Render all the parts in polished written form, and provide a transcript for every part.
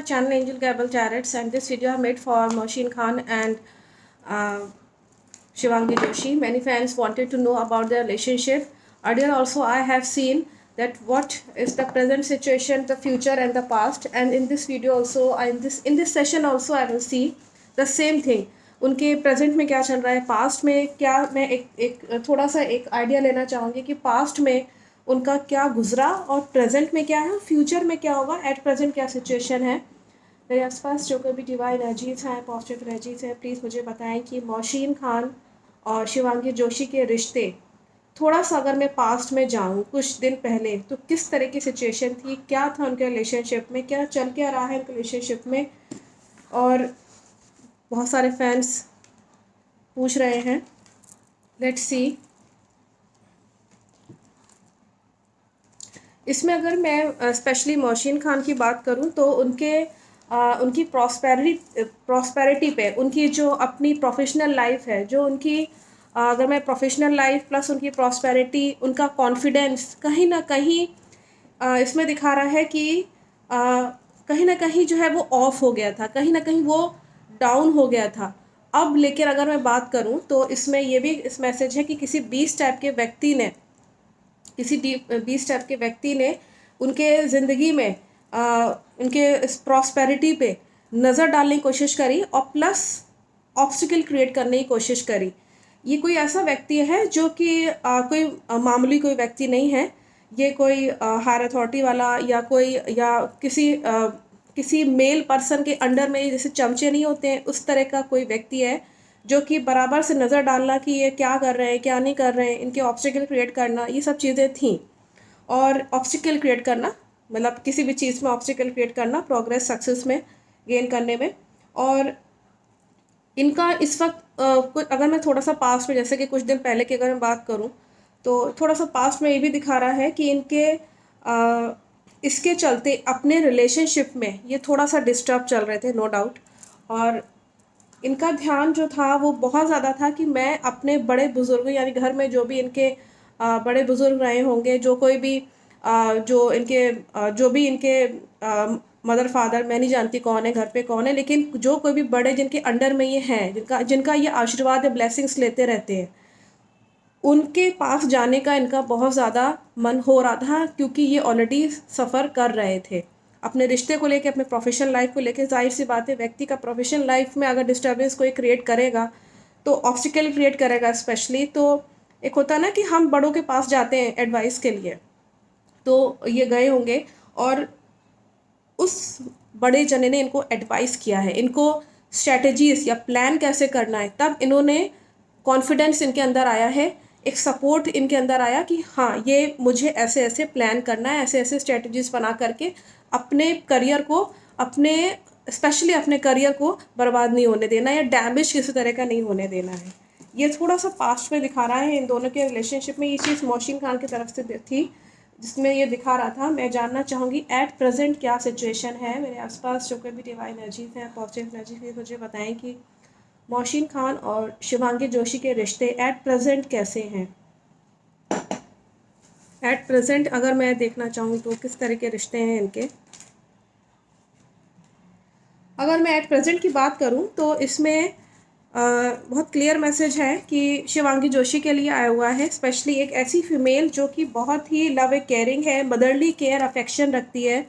our channel Angel Gabel Jarrett's, and this video I made for Mohsin Khan and uh, Shivangi Joshi. Many fans wanted to know about their relationship. Earlier also I have seen that what is the present situation, the future and the past, and in this video also in this session also I will see the same thing. उनके present में क्या चल रहा है, past में क्या, मैं एक थोड़ा सा एक आइडिया लेना चाहूँगी कि पास्ट में उनका क्या गुजरा और प्रेजेंट में क्या है, फ्यूचर में क्या होगा, एट प्रेजेंट क्या सिचुएशन है। मेरे आसपास जो कोई भी डिवाइन एनर्जीज हैं, पॉजिटिव एनर्जीज हैं, प्लीज़ मुझे बताएं कि मोहसिन खान और शिवांगी जोशी के रिश्ते, थोड़ा सा अगर मैं पास्ट में जाऊँ कुछ दिन पहले, तो किस तरह की सिचुएशन थी, क्या था उनके रिलेशनशिप में, क्या चल क्या रहा है उनके रिलेशनशिप में। और बहुत सारे फैंस पूछ रहे हैं, लेट्स सी। इसमें अगर मैं स्पेशली मोहसिन खान की बात करूं तो उनकी प्रॉस्पेरिटी पे, उनकी जो अपनी प्रोफेशनल लाइफ है, जो उनकी अगर मैं प्रोफेशनल लाइफ प्लस उनकी प्रॉस्पेरिटी, उनका कॉन्फिडेंस कहीं ना कहीं इसमें दिखा रहा है कि कहीं ना कहीं जो है वो ऑफ हो गया था, कहीं ना कहीं वो डाउन हो गया था। अब लेकर अगर मैं बात करूं तो इसमें ये भी इस मैसेज है कि किसी 20 टाइप के व्यक्ति ने, किसी 20 टाइप के व्यक्ति ने उनके ज़िंदगी में उनके इस प्रॉस्पेरिटी पे नज़र डालने की कोशिश करी और प्लस ऑब्स्टिकल क्रिएट करने की कोशिश करी। ये कोई ऐसा व्यक्ति है जो कि कोई मामूली कोई व्यक्ति नहीं है। ये कोई हायर अथॉरिटी वाला या कोई या किसी मेल पर्सन के अंडर में जैसे चमचे नहीं होते हैं, उस तरह का कोई व्यक्ति है जो कि बराबर से नज़र डालना कि ये क्या कर रहे हैं क्या नहीं कर रहे हैं, इनके ऑब्स्टिकल क्रिएट करना, ये सब चीज़ें थीं। और ऑब्स्टिकल क्रिएट करना मतलब किसी भी चीज़ में ऑब्स्टिकल क्रिएट करना, प्रोग्रेस सक्सेस में गेन करने में। और इनका इस वक्त कुछ अगर मैं थोड़ा सा पास्ट में, जैसे कि कुछ दिन पहले की अगर मैं बात करूं, तो थोड़ा सा पास्ट में ये भी दिखा रहा है कि इसके चलते अपने रिलेशनशिप में ये थोड़ा सा डिस्टर्ब चल रहे थे, नो डाउट। और इनका ध्यान जो था वो बहुत ज़्यादा था कि मैं अपने बड़े बुज़ुर्ग, यानी घर में जो भी इनके बड़े बुज़ुर्ग रहे होंगे, जो कोई भी जो भी इनके मदर फादर, मैं नहीं जानती कौन है घर पे कौन है, लेकिन जो कोई भी बड़े जिनके अंडर में ये हैं, जिनका ये आशीर्वाद या ब्लेसिंग्स लेते रहते हैं, उनके पास जाने का इनका बहुत ज़्यादा मन हो रहा था, क्योंकि ये ऑलरेडी सफ़र कर रहे थे अपने रिश्ते को लेके, अपने प्रोफेशनल लाइफ को लेके। जाहिर सी बात है, व्यक्ति का प्रोफेशनल लाइफ में अगर डिस्टर्बेंस कोई क्रिएट करेगा तो ऑब्स्टिकल क्रिएट करेगा स्पेशली। तो एक होता है ना कि हम बड़ों के पास जाते हैं एडवाइस के लिए, तो ये गए होंगे और उस बड़े जने ने इनको एडवाइस किया है, इनको स्ट्रैटेजीज या प्लान कैसे करना है, तब इन्होंने कॉन्फिडेंस इनके अंदर आया है, एक सपोर्ट इनके अंदर आया कि हाँ, ये मुझे ऐसे ऐसे प्लान करना है, ऐसे ऐसे स्ट्रैटेजीज बना करके अपने करियर को, अपने स्पेशली अपने करियर को बर्बाद नहीं होने देना या डैमेज किसी तरह का नहीं होने देना है। ये थोड़ा सा पास्ट में दिखा रहा है इन दोनों के रिलेशनशिप में। ये चीज़ मोहसिन खान की तरफ से थी जिसमें ये दिखा रहा था। मैं जानना चाहूँगी एट प्रेजेंट क्या सिचुएशन है। मेरे आसपास जो कोई भी डिवाइन एनर्जीज हैं, पॉजिटिव एनर्जी, भी मुझे बताएं कि मोहसिन खान और शिवांगी जोशी के रिश्ते एट प्रेजेंट कैसे हैं। एट प्रेजेंट अगर मैं देखना चाहूँ तो किस तरह के रिश्ते हैं इनके। अगर मैं एट प्रेजेंट की बात करूँ तो इसमें बहुत क्लियर मैसेज है कि शिवांगी जोशी के लिए आया हुआ है, स्पेशली एक ऐसी फीमेल जो कि बहुत ही लव ए केयरिंग है, मदरली केयर अफेक्शन रखती है,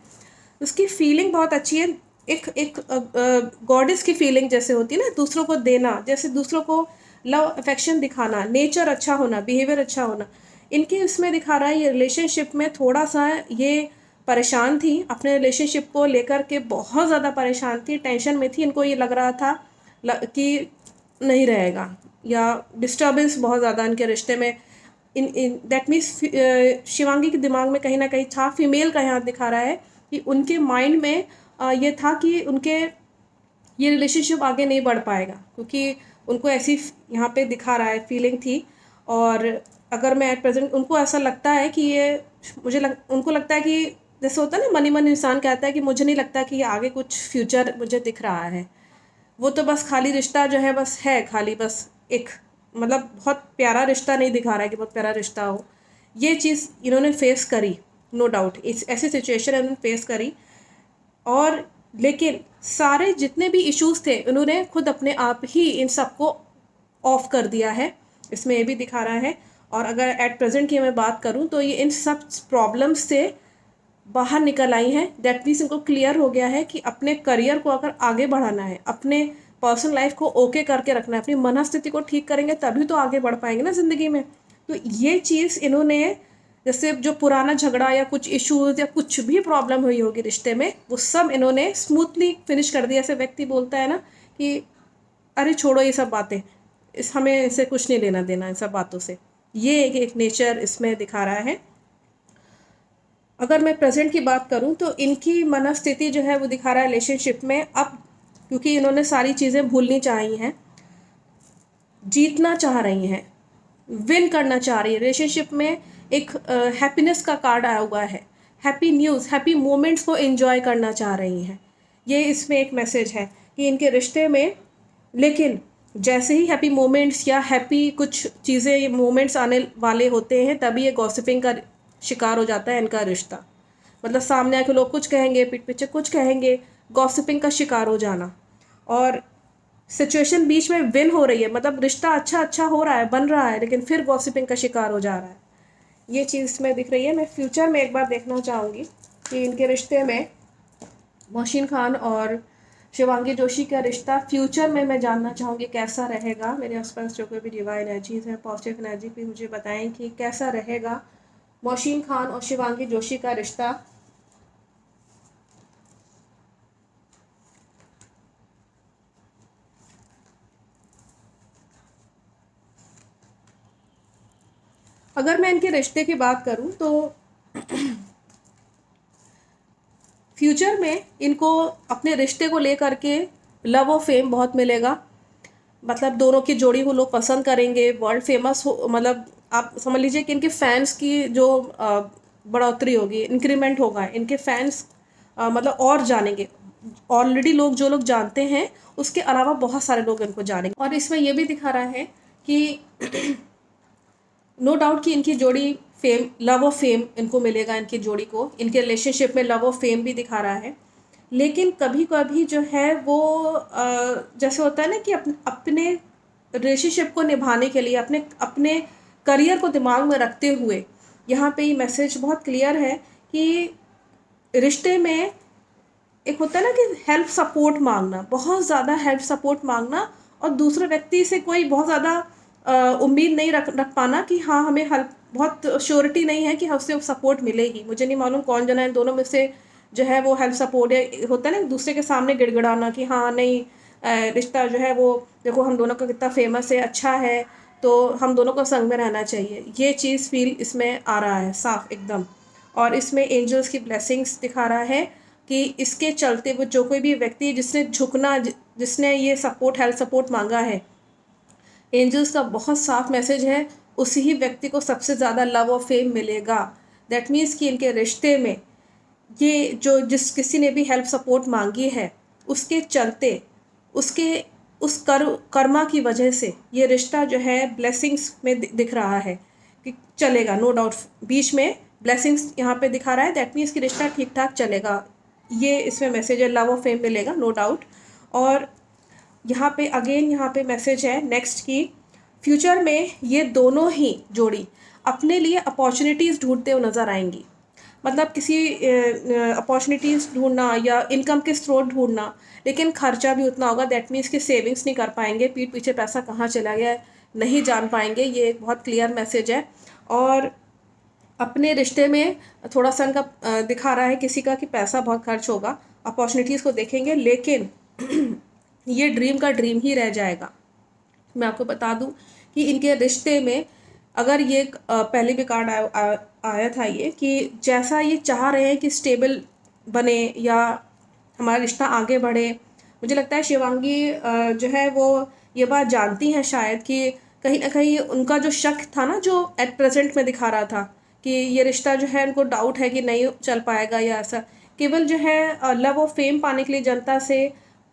उसकी फीलिंग बहुत अच्छी है। एक गॉडेस की फीलिंग जैसे होती है ना, दूसरों को देना, जैसे दूसरों को लव अफेक्शन दिखाना, नेचर अच्छा होना, बिहेवियर अच्छा होना, इनके इसमें दिखा रहा है। ये रिलेशनशिप में थोड़ा सा ये परेशान थी, अपने रिलेशनशिप को लेकर के बहुत ज़्यादा परेशान थी, टेंशन में थी। इनको ये लग रहा था कि नहीं रहेगा, या डिस्टर्बेंस बहुत ज़्यादा इनके रिश्ते में। इन दैट मीन्स शिवांगी के दिमाग में कहीं ना कहीं था, फीमेल का यहाँ दिखा रहा है कि उनके माइंड में ये था कि उनके ये रिलेशनशिप आगे नहीं बढ़ पाएगा, क्योंकि उनको ऐसी यहाँ पे दिखा रहा है फीलिंग थी। और अगर मैं एट प्रेजेंट, उनको ऐसा लगता है कि ये उनको लगता है कि जैसे होता है ना, मन इंसान कहता है कि मुझे नहीं लगता कि ये आगे कुछ फ्यूचर मुझे दिख रहा है। वो तो बस खाली रिश्ता जो है बस है, खाली बस एक मतलब बहुत प्यारा रिश्ता नहीं दिखा रहा है कि बहुत प्यारा रिश्ता हो। ये चीज़ इन्होंने फेस करी, नो डाउट, इस ऐसी सिचुएशन इन्होंने फेस करी। और लेकिन सारे जितने भी इश्यूज थे उन्होंने खुद अपने आप ही इन सबको ऑफ कर दिया है, इसमें ये भी दिखा रहा है। और अगर एट प्रेजेंट की मैं बात करूं तो ये इन सब प्रॉब्लम्स से बाहर निकल आई हैं। दैट मीन्स इनको क्लियर हो गया है कि अपने करियर को अगर आगे बढ़ाना है, अपने पर्सनल लाइफ को ओके करके रखना है, अपनी मनस्थिति को ठीक करेंगे तभी तो आगे बढ़ पाएंगे ना ज़िंदगी में। तो ये चीज़ इन्होंने, जैसे जो पुराना झगड़ा या कुछ इश्यूज या कुछ भी प्रॉब्लम हुई होगी रिश्ते में, वो सब इन्होंने स्मूथली फिनिश कर दिया। ऐसे व्यक्ति बोलता है ना कि अरे छोड़ो ये सब बातें, इस हमें इससे कुछ नहीं लेना देना इन सब बातों से। ये एक नेचर इसमें दिखा रहा है। अगर मैं प्रेजेंट की बात करूं तो इनकी मनस्थिति जो है वो दिखा रहा है रिलेशनशिप में, अब क्योंकि इन्होंने सारी चीज़ें भूलनी चाहिए हैं, जीतना चाह रही हैं, विन करना चाह रही है रिलेशनशिप में। एक हैप्पीनेस का कार्ड आया हुआ है, हैप्पी न्यूज़, हैप्पी मोमेंट्स को एंजॉय करना चाह रही हैं। ये इसमें एक मैसेज है कि इनके रिश्ते में, लेकिन जैसे ही हैप्पी मोमेंट्स या हैप्पी कुछ चीज़ें मोमेंट्स आने वाले होते हैं तभी ये गॉसिपिंग का शिकार हो जाता है इनका रिश्ता। मतलब सामने आके लोग कुछ कहेंगे, पीठ पीछे कुछ कहेंगे, गॉसिपिंग का शिकार हो जाना। और सिचुएशन बीच में विन हो रही है, मतलब रिश्ता अच्छा अच्छा हो रहा है, बन रहा है, लेकिन फिर गॉसिपिंग का शिकार हो जा रहा है। ये चीज़ इसमें दिख रही है। मैं फ्यूचर में एक बार देखना चाहूँगी कि इनके रिश्ते में मोहसिन खान और शिवांगी जोशी का रिश्ता फ्यूचर में मैं जानना चाहूँगी कैसा रहेगा। मेरे आसपास जो कोई भी डिवाइन एनर्जीज हैं, पॉजिटिव एनर्जी भी मुझे बताएं कि कैसा रहेगा मोहसिन खान और शिवांगी जोशी का रिश्ता। अगर मैं इनके रिश्ते की बात करूं तो फ्यूचर में इनको अपने रिश्ते को लेकर के लव और फेम बहुत मिलेगा। मतलब दोनों की जोड़ी को लोग पसंद करेंगे, वर्ल्ड फेमस हो, मतलब आप समझ लीजिए कि इनके फैंस की जो बढ़ोतरी होगी, इंक्रीमेंट होगा, इनके फैंस मतलब और जानेंगे। ऑलरेडी लोग जो लोग जानते हैं उसके अलावा बहुत सारे लोग इनको जानेंगे। और इसमें यह भी दिखा रहा है कि नो डाउट कि इनकी जोड़ी फेम, लव और फेम इनको मिलेगा, इनकी जोड़ी को, इनके रिलेशनशिप में लव और फेम भी दिखा रहा है। लेकिन कभी कभी जो है वो जैसे होता है ना कि अपने रिलेशनशिप को निभाने के लिए अपने अपने करियर को दिमाग में रखते हुए, यहाँ पे ये मैसेज बहुत क्लियर है कि रिश्ते में एक होता है ना कि हेल्प सपोर्ट मांगना, बहुत ज़्यादा हेल्प सपोर्ट मांगना, और दूसरे व्यक्ति से कोई बहुत ज़्यादा उम्मीद नहीं रख पाना कि हाँ हमें हेल्प, बहुत श्योरिटी नहीं है कि उससे सपोर्ट मिलेगी। मुझे नहीं मालूम कौन जना इन दोनों में से जो है वो हेल्प सपोर्ट, या होता है ना दूसरे के सामने गिड़गिड़ाना कि हाँ नहीं रिश्ता जो है वो देखो हम दोनों का कितना फेमस है, अच्छा है, तो हम दोनों को संग में रहना चाहिए। ये चीज़ फील इसमें आ रहा है साफ एकदम। और इसमें एंजल्स की ब्लेसिंग्स दिखा रहा है कि इसके चलते वो जो कोई भी व्यक्ति जिसने झुकना, जिसने ये सपोर्ट, हेल्थ सपोर्ट मांगा है, एंजल्स का बहुत साफ मैसेज है उसी ही व्यक्ति को सबसे ज़्यादा लव और फेम मिलेगा। दैट मीन्स कि इनके रिश्ते में ये जो जिस किसी ने भी हेल्प सपोर्ट मांगी है उसके चलते, उसके उस कर्मा की वजह से ये रिश्ता जो है ब्लेसिंग्स में दिख रहा है कि चलेगा। नो डाउट बीच में ब्लेसिंग्स यहाँ पे दिखा रहा है, दैट मीन्स कि रिश्ता ठीक ठाक चलेगा। ये इसमें मैसेज है, लव और फेम मिलेगा नो डाउट। और यहाँ पे अगेन यहाँ पे मैसेज है नेक्स्ट की फ्यूचर में ये दोनों ही जोड़ी अपने लिए अपॉर्चुनिटीज़ ढूंढते हुए नज़र आएंगी। मतलब किसी अपॉर्चुनिटीज़ ढूंढना या इनकम के स्रोत ढूंढना, लेकिन खर्चा भी उतना होगा। दैट मीन्स कि सेविंग्स नहीं कर पाएंगे, पीठ पीछे पैसा कहाँ चला गया नहीं जान पाएंगे। ये एक बहुत क्लियर मैसेज है। और अपने रिश्ते में थोड़ा सा इनका दिखा रहा है किसी का कि पैसा बहुत खर्च होगा, अपॉर्चुनिटीज़ को देखेंगे, लेकिन ये ड्रीम का ड्रीम ही रह जाएगा। मैं आपको बता दूं कि इनके रिश्ते में अगर ये पहले भी कार्ड आया था ये कि जैसा ये चाह रहे हैं कि स्टेबल बने या हमारा रिश्ता आगे बढ़े, मुझे लगता है शिवांगी जो है वो ये बात जानती हैं शायद कि कहीं ना कहीं उनका जो शक था ना, जो एट प्रेजेंट में दिखा रहा था कि ये रिश्ता जो है उनको डाउट है कि नहीं चल पाएगा या ऐसा, केवल जो है लव और फेम पाने के लिए जनता से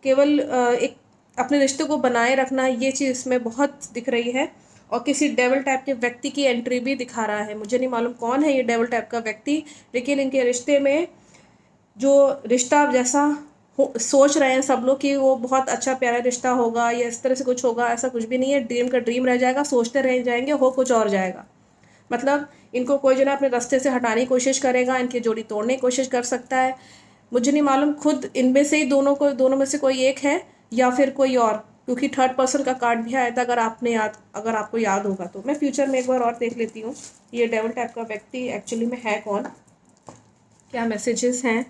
केवल एक अपने रिश्ते को बनाए रखना, ये चीज़ इसमें बहुत दिख रही है। और किसी डेवल टाइप के व्यक्ति की एंट्री भी दिखा रहा है। मुझे नहीं मालूम कौन है ये डेवल टाइप का व्यक्ति, लेकिन इनके रिश्ते में जो रिश्ता जैसा सोच रहे हैं सब लोग कि वो बहुत अच्छा प्यारा रिश्ता होगा या इस तरह से कुछ होगा, ऐसा कुछ भी नहीं है। ड्रीम का ड्रीम रह जाएगा, सोचते रह जाएंगे, हो कुछ और जाएगा। मतलब इनको कोई जो ना अपने रास्ते से हटाने की कोशिश करेगा, इनकी जोड़ी तोड़ने की कोशिश कर सकता है। मुझे नहीं मालूम खुद इनमें से ही दोनों में से कोई एक है या फिर कोई और, क्योंकि थर्ड पर्सन का कार्ड भी आया था। अगर आपको याद होगा तो मैं फ्यूचर में एक बार और देख लेती हूँ ये डेविल टाइप का व्यक्ति एक्चुअली में है कौन, क्या मैसेजेस हैं।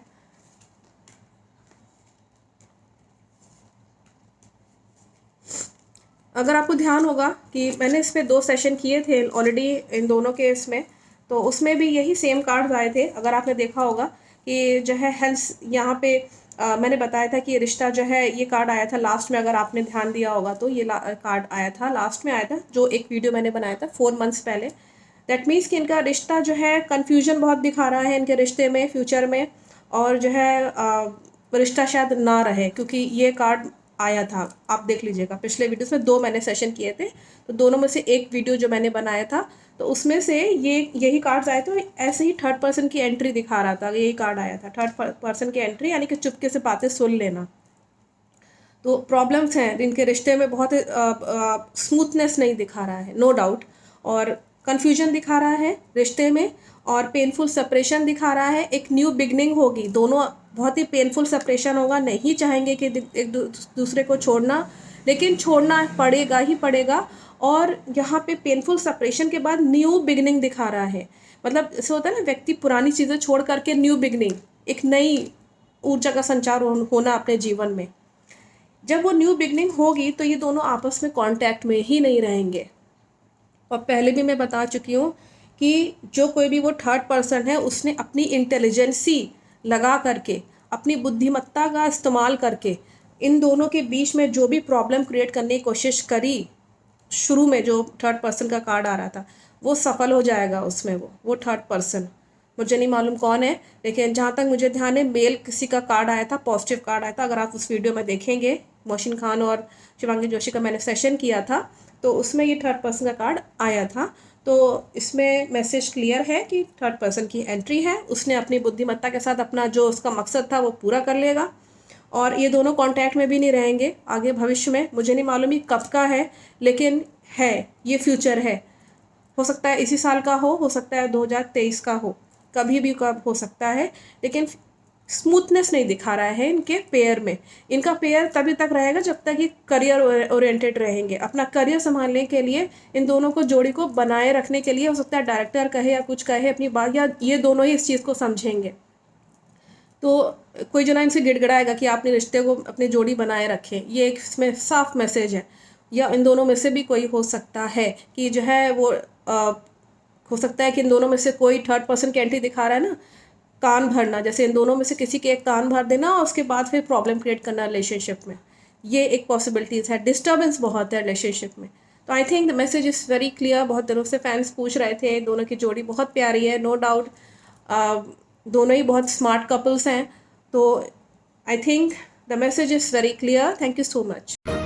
अगर आपको ध्यान होगा कि मैंने इस पे 2 सेशन किए थे ऑलरेडी इन दोनों केस में, तो उसमें भी यही सेम कार्ड्स आए थे। अगर आपने देखा होगा कि जो है हेल्थ यहाँ पे मैंने बताया था कि ये रिश्ता जो है, ये कार्ड आया था लास्ट में। अगर आपने ध्यान दिया होगा तो ये कार्ड आया था लास्ट में, आया था जो एक वीडियो मैंने बनाया था 4 मंथ्स पहले। दैट मीन्स कि इनका रिश्ता जो है कन्फ्यूजन बहुत दिखा रहा है इनके रिश्ते में फ्यूचर में, और जो है रिश्ता शायद ना रहे, क्योंकि ये कार्ड आया था। आप देख लीजिएगा पिछले वीडियोस में 2 मैंने सेशन किए थे, तो दोनों में से एक वीडियो जो मैंने बनाया था तो उसमें से यही कार्ड्स आए थे। ऐसे ही थर्ड पर्सन की एंट्री दिखा रहा था, यही कार्ड आया था थर्ड पर्सन की एंट्री, यानी कि चुपके से बातें सुन लेना। तो प्रॉब्लम्स हैं इनके रिश्ते में, बहुत स्मूथनेस नहीं दिखा रहा है, नो डाउट, और कन्फ्यूजन दिखा रहा है रिश्ते में, और पेनफुल सेपरेशन दिखा रहा है। एक न्यू बिगनिंग होगी, दोनों बहुत ही पेनफुल सेपरेशन होगा, नहीं चाहेंगे कि एक दूसरे को छोड़ना, लेकिन छोड़ना पड़ेगा ही पड़ेगा। और यहाँ पे पेनफुल सेपरेशन के बाद न्यू बिगनिंग दिखा रहा है। मतलब ऐसे होता है ना, व्यक्ति पुरानी चीज़ें छोड़ करके न्यू बिगनिंग, एक नई ऊर्जा का संचार होना अपने जीवन में। जब वो न्यू बिगनिंग होगी तो ये दोनों आपस में कांटेक्ट में ही नहीं रहेंगे। और पहले भी मैं बता चुकी हूँ कि जो कोई भी वो थर्ड पर्सन है, उसने अपनी इंटेलिजेंसी लगा करके, अपनी बुद्धिमत्ता का इस्तेमाल करके इन दोनों के बीच में जो भी प्रॉब्लम क्रिएट करने की कोशिश करी, शुरू में जो थर्ड पर्सन का कार्ड आ रहा था, वो सफल हो जाएगा उसमें। वो थर्ड पर्सन मुझे नहीं मालूम कौन है, लेकिन जहाँ तक मुझे ध्यान है मेल किसी का कार्ड आया था, पॉजिटिव कार्ड आया था। अगर आप उस वीडियो में देखेंगे, मोहसिन खान और शिवांगी जोशी का मैंने सेशन किया था, तो उसमें ये थर्ड पर्सन का कार्ड आया था। तो इसमें मैसेज क्लियर है कि थर्ड पर्सन की एंट्री है, उसने अपनी बुद्धिमत्ता के साथ अपना जो उसका मकसद था वो पूरा कर लेगा, और ये दोनों कांटेक्ट में भी नहीं रहेंगे आगे भविष्य में। मुझे नहीं मालूम ये कब का है, लेकिन है, ये फ्यूचर है। हो सकता है इसी साल का हो सकता है 2023 का हो, कभी भी कब हो सकता है। लेकिन स्मूथनेस नहीं दिखा रहा है इनके पेयर में। इनका पेयर तभी तक रहेगा जब तक ये करियर ओरिएंटेड रहेंगे। अपना करियर संभालने के लिए, इन दोनों को जोड़ी को बनाए रखने के लिए, हो सकता है डायरेक्टर कहे या कुछ कहे अपनी बात, या ये दोनों ही इस चीज़ को समझेंगे। तो कोई जो ना इनसे गिड़गिड़ाएगा कि आपने रिश्ते को, अपनी जोड़ी बनाए रखें, ये एक इसमें साफ मैसेज है। या इन दोनों में से भी कोई हो सकता है कि जो है वो हो सकता है कि इन दोनों में से कोई थर्ड पर्सन की एंट्री दिखा रहा है ना, कान भरना, जैसे इन दोनों में से किसी के एक कान भर देना और उसके बाद फिर प्रॉब्लम क्रिएट करना रिलेशनशिप में, ये एक पॉसिबिलिटीज़ है। डिस्टर्बेंस बहुत है रिलेशनशिप में। तो I think the message is very clear. बहुत दिनों से फैंस पूछ रहे थे, दोनों की जोड़ी बहुत प्यारी है, नो डाउट। दोनों ही बहुत स्मार्ट कपल्स हैं। तो I think the message is very clear. Thank you so much.